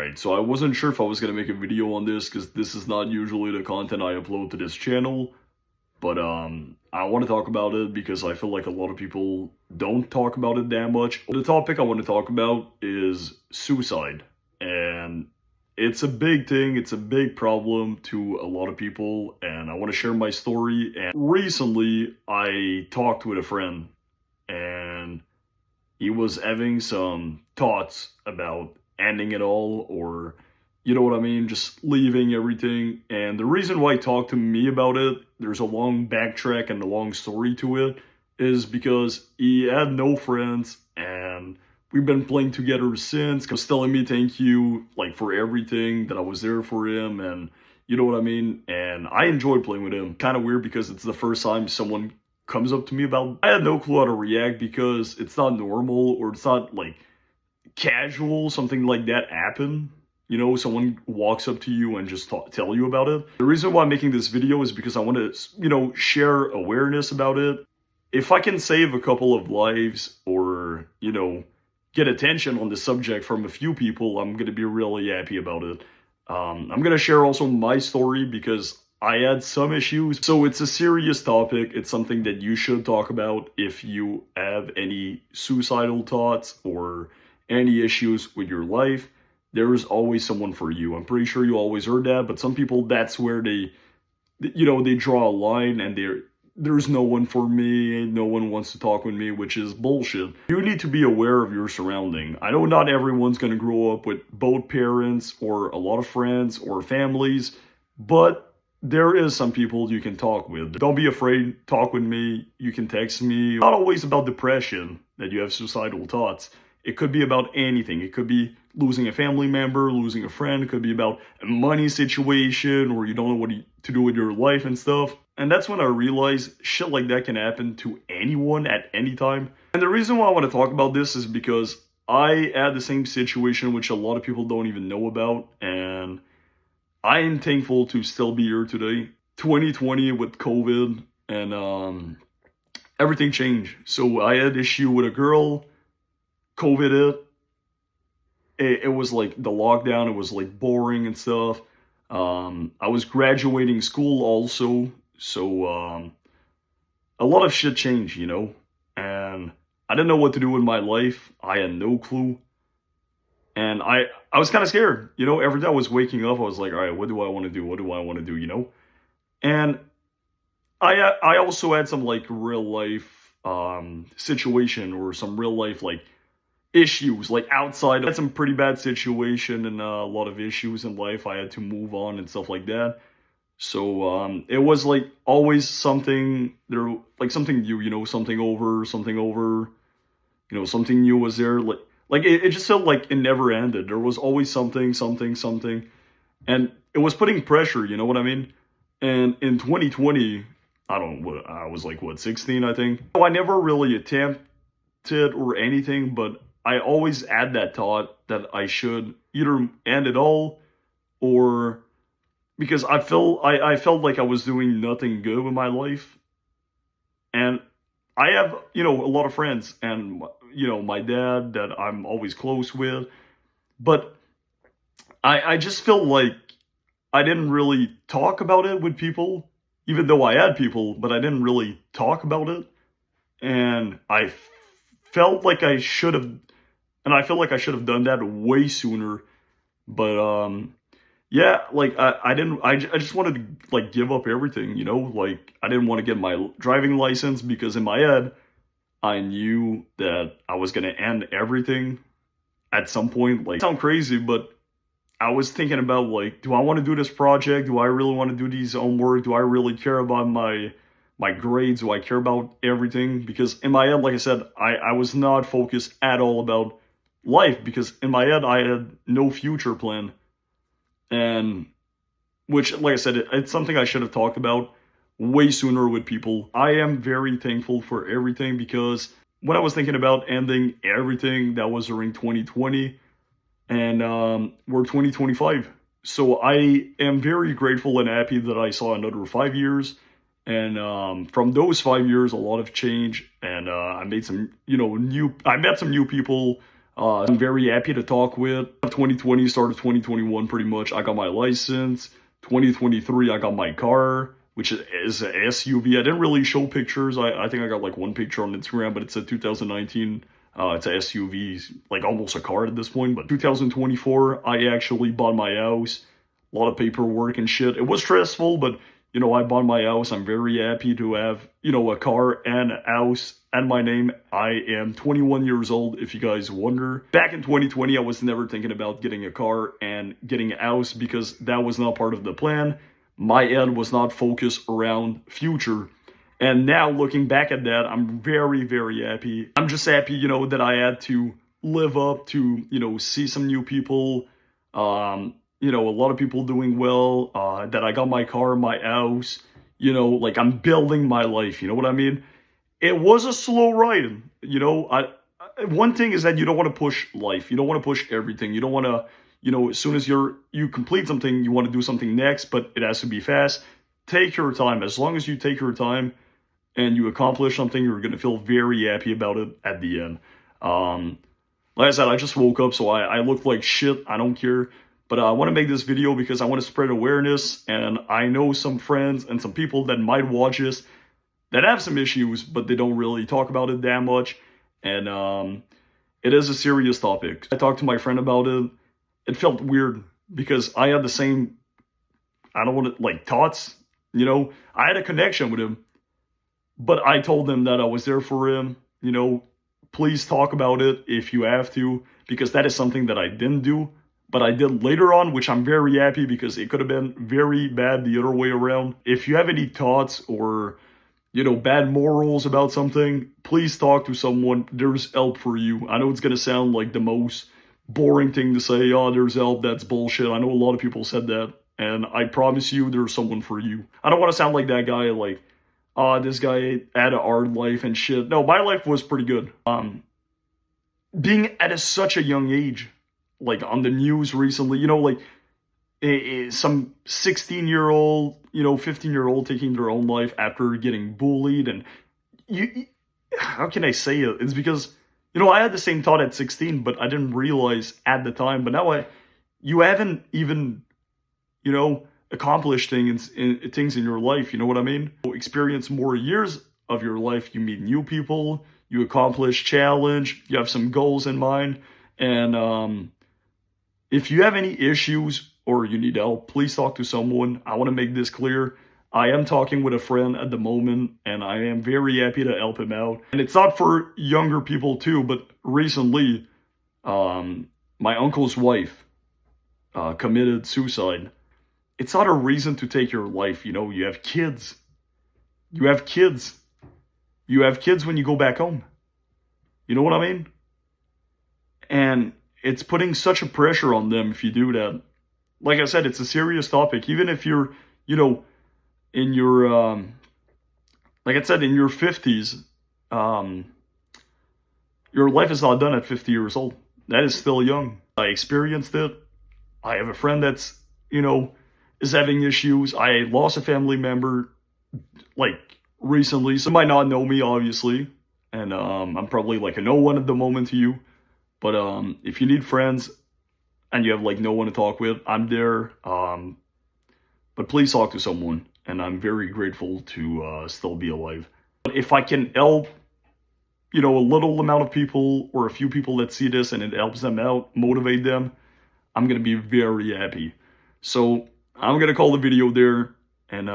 Alright, so I wasn't sure if I was gonna make a video on this because this is not usually the content I upload to this channel, but I want to talk about it because I feel like a lot of people don't talk about it that much. The topic I want to talk about is suicide, and it's a big thing, it's a big problem to a lot of people, and I want to share my story. And recently, I talked with a friend, and he was having some thoughts about ending it all, or you know what I mean, just leaving everything. And the reason why he talked to me about it, there's a long backtrack and a long story to it, is because he had no friends and we've been playing together since. He was telling me thank you like for everything, that I was there for him, and you know what I mean. And I enjoyed playing with him. Kind of weird because it's the first time someone comes up to me about, I had no clue how to react because it's not normal, or it's not like casual, something like that happen. You know, someone walks up to you and just tell you about it. The reason why I'm making this video is because I want to, you know, share awareness about it. If I can save a couple of lives, or, you know, get attention on the subject from a few people, I'm going to be really happy about it. I'm going to share also my story because I had some issues. So it's a serious topic. It's something that you should talk about if you have any suicidal thoughts or any issues with your life. There is always someone for you. I'm pretty sure you always heard that, but some people, that's where they, you know, they draw a line and there's no one for me, no one wants to talk with me, which is bullshit. You need to be aware of your surrounding. I know not everyone's going to grow up with both parents or a lot of friends or families, but there is some people you can talk with. Don't be afraid, talk with me, you can text me. Not always about depression that you have suicidal thoughts. It could be about anything. It could be losing a family member, losing a friend. It could be about a money situation, or you don't know what to do with your life and stuff. And that's when I realized shit like that can happen to anyone at any time. And the reason why I want to talk about this is because I had the same situation, which a lot of people don't even know about. And I am thankful to still be here today. 2020 with COVID, and everything changed. So I had issue with a girl. COVID hit. It was like the lockdown, it was like boring and stuff. I was graduating school also, so a lot of shit changed, you know, and I didn't know what to do with my life. I had no clue, and I was kind of scared, you know. Every day I was waking up, I was like, all right, what do I want to do? What do I want to do, you know? And I also had some like real life situation, or some real life like issues, like outside. I had some pretty bad situation and a lot of issues in life. I had to move on and stuff like that. So it was like always something there, like something new, you know, something over, you know, something new was there. Like it just felt like it never ended. There was always something, and it was putting pressure, you know what I mean? And in 2020, I don't know what, I was like, what, 16, I think. I never really attempted or anything, but I always had that thought that I should either end it all, or because I felt like I was doing nothing good with my life. And I have, you know, a lot of friends, and you know, my dad that I'm always close with, but I just felt like I didn't really talk about it with people, even though I had people, but I didn't really talk about it. And I felt like I should have, and I feel like I should have done that way sooner. But yeah, like I didn't, I just wanted to like give up everything, you know? Like I didn't want to get my driving license because in my head I knew that I was going to end everything at some point. Like, sound crazy, but I was thinking about like, do I want to do this project? Do I really want to do these homework? Do I really care about my grades? Do I care about everything? Because in my head, like I said, I was not focused at all about life, because in my head I had no future plan. And which, like I said, it's something I should have talked about way sooner with people. I am very thankful for everything, because when I was thinking about ending everything, that was during 2020, and we're 2025. So I am very grateful and happy that I saw another 5 years. And from those 5 years, a lot of change, and I made some, you know, I met some new people. I'm very happy to talk with. 2020 started 2021 pretty much. I got my license. 2023 I got my car, which is a SUV. I didn't really show pictures. I think I got like one picture on Instagram, but it's a 2019. It's a SUV, like almost a car at this point. But 2024, I actually bought my house. A lot of paperwork and shit. It was stressful, but you know, I bought my house. I'm very happy to have, you know, a car and a house and my name. I am 21 years old, if you guys wonder. Back in 2020, I was never thinking about getting a car and getting a house because that was not part of the plan. My head was not focused around future. And now looking back at that, I'm very, very happy. I'm just happy, you know, that I had to live up to, you know, see some new people, you know, a lot of people doing well, that I got my car, my house, you know, like I'm building my life, you know what I mean? It was a slow ride, you know. One thing is that you don't want to push life. You don't want to push everything. You don't want to, you know, as soon as you complete something, you want to do something next, but it has to be fast. Take your time. As long as you take your time and you accomplish something, you're going to feel very happy about it at the end. Like I said, I just woke up, so I look like shit. I don't care. But I want to make this video because I want to spread awareness, and I know some friends and some people that might watch this that have some issues, but they don't really talk about it that much, and it is a serious topic. I talked to my friend about it. It felt weird because I had the same, I don't want to, like, thoughts, you know? I had a connection with him, but I told him that I was there for him, you know? Please talk about it if you have to, because that is something that I didn't do. But I did later on, which I'm very happy because it could have been very bad the other way around. If you have any thoughts or, you know, bad morals about something, please talk to someone. There's help for you. I know it's going to sound like the most boring thing to say, oh, there's help, that's bullshit. I know a lot of people said that, and I promise you there's someone for you. I don't want to sound like that guy, like, oh, this guy had a hard life and shit. No, my life was pretty good. Being at such a young age, like on the news recently, you know, like some 16-year-old, you know, 15-year-old taking their own life after getting bullied. And how can I say it? It's because, you know, I had the same thought at 16, but I didn't realize at the time. But now you haven't even, you know, accomplished things in your life. You know what I mean? Experience more years of your life. You meet new people. You accomplish challenge. You have some goals in mind. And, if you have any issues or you need help, please talk to someone. I want to make this clear. I am talking with a friend at the moment, and I am very happy to help him out. And it's not for younger people too, but recently, my uncle's wife committed suicide. It's not a reason to take your life. You know, you have kids. You have kids. You have kids when you go back home. You know what I mean? And it's putting such a pressure on them if you do that. Like I said, it's a serious topic. Even if you're, you know, in your, like I said, in your 50s, your life is not done at 50 years old. That is still young. I experienced it. I have a friend that's, you know, is having issues. I lost a family member, like, recently. Some might not know me, obviously. And I'm probably like a no one at the moment to you. But if you need friends and you have like no one to talk with, I'm there. But please talk to someone. And I'm very grateful to still be alive. But if I can help, you know, a little amount of people or a few people that see this and it helps them out, motivate them, I'm going to be very happy. So I'm going to call the video there. And